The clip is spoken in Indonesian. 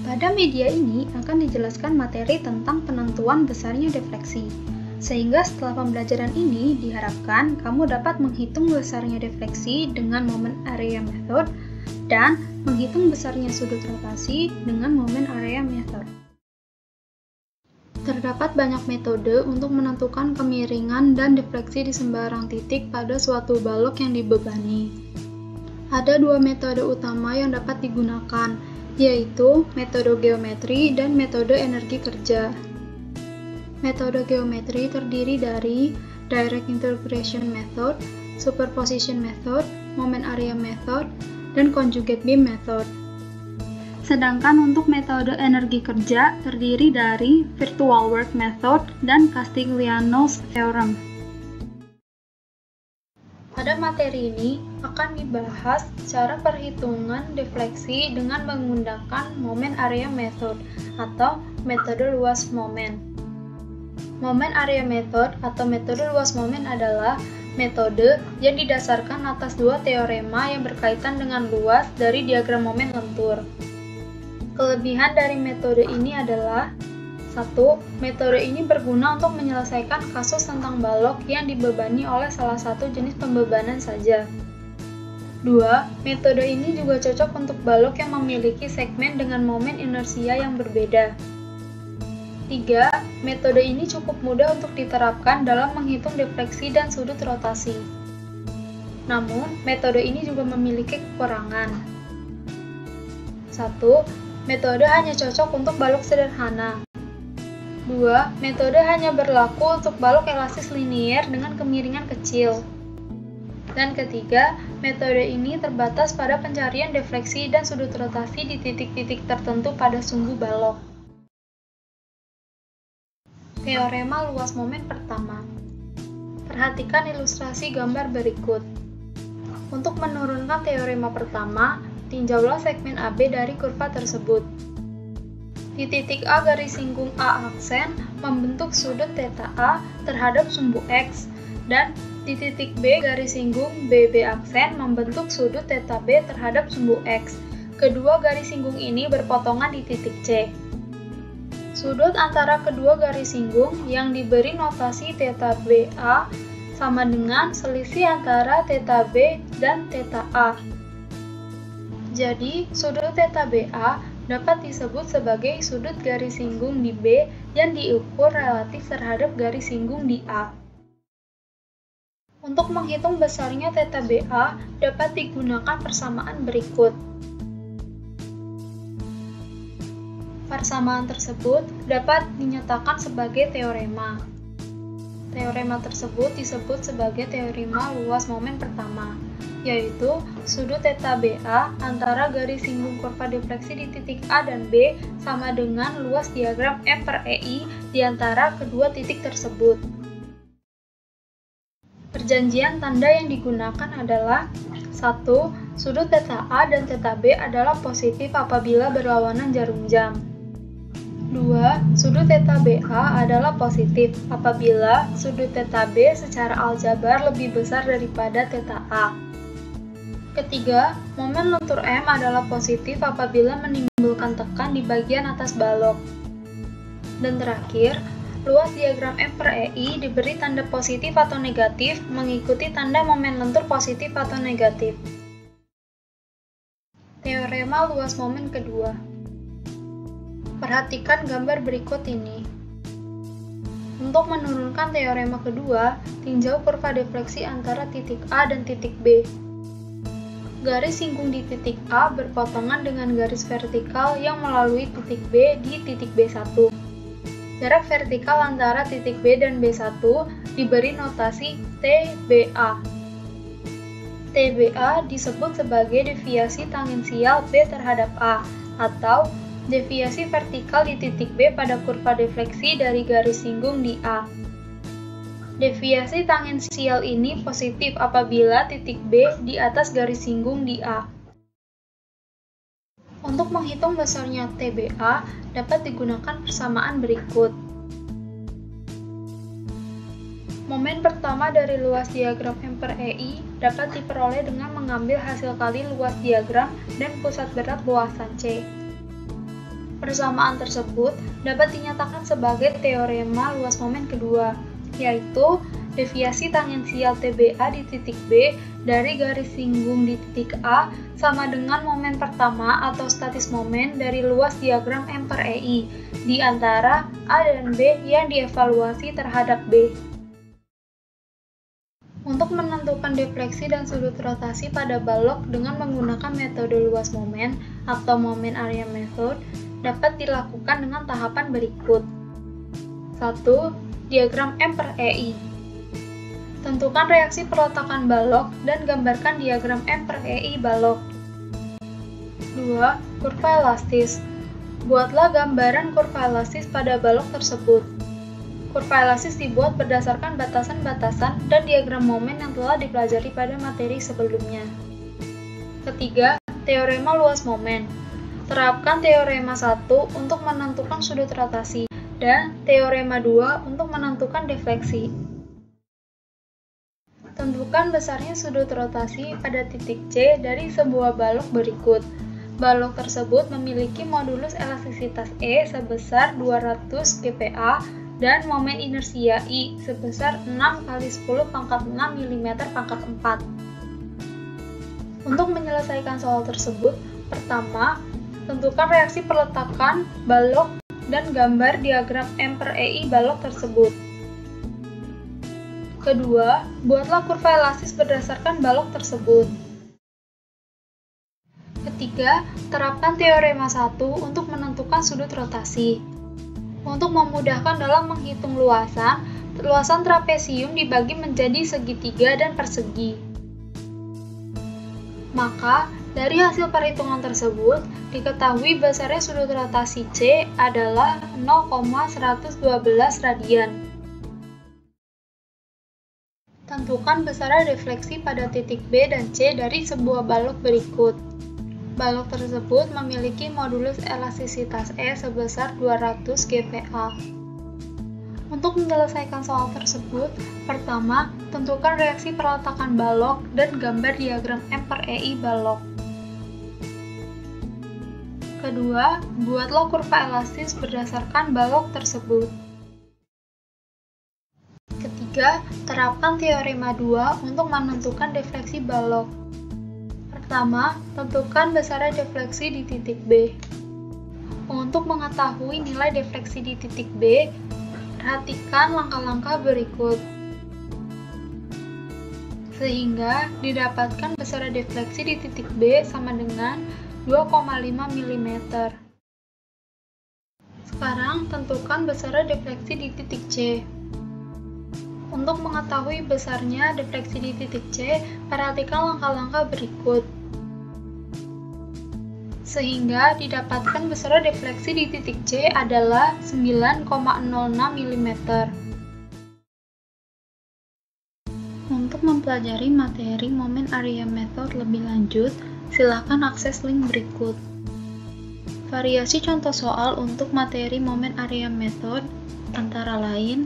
Pada media ini akan dijelaskan materi tentang penentuan besarnya defleksi. Sehingga setelah pembelajaran ini diharapkan kamu dapat menghitung besarnya defleksi dengan moment area method dan menghitung besarnya sudut rotasi dengan moment area method. Terdapat banyak metode untuk menentukan kemiringan dan defleksi di sembarang titik pada suatu balok yang dibebani. Ada dua metode utama yang dapat digunakan, yaitu metode geometri dan metode energi kerja. Metode geometri terdiri dari direct integration method, superposition method, moment area method, dan conjugate beam method. Sedangkan untuk metode energi kerja terdiri dari virtual work method dan Castigliano's theorem. Pada materi ini akan dibahas cara perhitungan defleksi dengan menggunakan moment area method atau metode luas momen. Moment area method atau metode luas momen adalah metode yang didasarkan atas dua teorema yang berkaitan dengan luas dari diagram momen lentur. Kelebihan dari metode ini adalah 1. Metode ini berguna untuk menyelesaikan kasus tentang balok yang dibebani oleh salah satu jenis pembebanan saja. 2. Metode ini juga cocok untuk balok yang memiliki segmen dengan momen inersia yang berbeda. 3. Metode ini cukup mudah untuk diterapkan dalam menghitung defleksi dan sudut rotasi. Namun, metode ini juga memiliki kekurangan. 1. Metode hanya cocok untuk balok sederhana. 2. Metode hanya berlaku untuk balok elastis linier dengan kemiringan kecil. Dan ketiga, metode ini terbatas pada pencarian defleksi dan sudut rotasi di titik-titik tertentu pada sumbu balok. Teorema luas momen pertama. Perhatikan ilustrasi gambar berikut. Untuk menurunkan teorema pertama, tinjaulah segmen AB dari kurva tersebut. Di titik A garis singgung A aksen membentuk sudut θ A terhadap sumbu X, dan di titik B garis singgung BB aksen membentuk sudut θ B terhadap sumbu X. Kedua garis singgung ini berpotongan di titik C. Sudut antara kedua garis singgung yang diberi notasi θBA sama dengan selisih antara θB dan θA. Jadi, sudut θBA dapat disebut sebagai sudut garis singgung di B yang diukur relatif terhadap garis singgung di A. Untuk menghitung besarnya θBA dapat digunakan persamaan berikut. Persamaan tersebut dapat dinyatakan sebagai teorema. Teorema tersebut disebut sebagai teorema luas momen pertama, yaitu sudut θBA antara garis singgung kurva defleksi di titik A dan B sama dengan luas diagram M/EI di antara kedua titik tersebut. Perjanjian tanda yang digunakan adalah 1. Sudut θA dan θB adalah positif apabila berlawanan jarum jam. 2. Sudut θBA adalah positif apabila sudut θB secara aljabar lebih besar daripada θA. Ketiga, momen lentur M adalah positif apabila menimbulkan tekan di bagian atas balok. Dan terakhir, luas diagram M/EI diberi tanda positif atau negatif mengikuti tanda momen lentur positif atau negatif. Teorema luas momen kedua. Perhatikan gambar berikut ini. Untuk menurunkan teorema kedua, tinjau kurva defleksi antara titik A dan titik B. Garis singgung di titik A berpotongan dengan garis vertikal yang melalui titik B di titik B1. Jarak vertikal antara titik B dan B1 diberi notasi TBA. TBA disebut sebagai deviasi tangensial B terhadap A, atau deviasi vertikal di titik B pada kurva defleksi dari garis singgung di A. Deviasi tangensial ini positif apabila titik B di atas garis singgung di A. Untuk menghitung besarnya TBA, dapat digunakan persamaan berikut. Momen pertama dari luas diagram M/EI dapat diperoleh dengan mengambil hasil kali luas diagram dan pusat berat luasan C. Persamaan tersebut dapat dinyatakan sebagai teorema luas momen kedua, yaitu deviasi tangensial TBA di titik B dari garis singgung di titik A sama dengan momen pertama atau statis momen dari luas diagram M per EI di antara A dan B yang dievaluasi terhadap B. Untuk menentukan defleksi dan sudut rotasi pada balok dengan menggunakan metode luas momen atau moment area method dapat dilakukan dengan tahapan berikut. 1. Diagram M per EI. Tentukan reaksi peletakan balok dan gambarkan diagram M per EI balok. 2. Kurva elastis. Buatlah gambaran kurva elastis pada balok tersebut. Kurva elastis dibuat berdasarkan batasan-batasan dan diagram momen yang telah dipelajari pada materi sebelumnya. Ketiga, teorema luas momen. Terapkan teorema 1 untuk menentukan sudut rotasi dan teorema 2 untuk menentukan defleksi. Tentukan besarnya sudut rotasi pada titik C dari sebuah balok berikut. Balok tersebut memiliki modulus elastisitas E sebesar 200 GPa dan momen inersia I sebesar 6 kali 10 pangkat 6 mm pangkat 4. Untuk menyelesaikan soal tersebut, pertama, tentukan reaksi peletakan balok dan gambar diagram M per EI balok tersebut. Kedua, buatlah kurva elastis berdasarkan balok tersebut. Ketiga, terapkan teorema 1 untuk menentukan sudut rotasi. Untuk memudahkan dalam menghitung luasan trapesium dibagi menjadi segitiga dan persegi. Maka, dari hasil perhitungan tersebut, diketahui besarnya sudut rotasi C adalah 0,112 radian. Tentukan besarnya defleksi pada titik B dan C dari sebuah balok berikut. Balok tersebut memiliki modulus elastisitas E sebesar 200 GPa. Untuk menyelesaikan soal tersebut, pertama, tentukan reaksi peletakan balok dan gambar diagram M per EI balok. Kedua, buatlah kurva elastis berdasarkan balok tersebut. Ketiga, terapkan teorema 2 untuk menentukan defleksi balok. Pertama, tentukan besarnya defleksi di titik B. Untuk mengetahui nilai defleksi di titik B, perhatikan langkah-langkah berikut. Sehingga didapatkan besarnya defleksi di titik B sama dengan 2,5 mm. Sekarang, tentukan besarnya defleksi di titik C. Untuk mengetahui besarnya defleksi di titik C, perhatikan langkah-langkah berikut. Sehingga didapatkan besarnya defleksi di titik C adalah 9,06 mm. Untuk mempelajari materi moment area method lebih lanjut, silakan akses link berikut. Variasi contoh soal untuk materi moment area method antara lain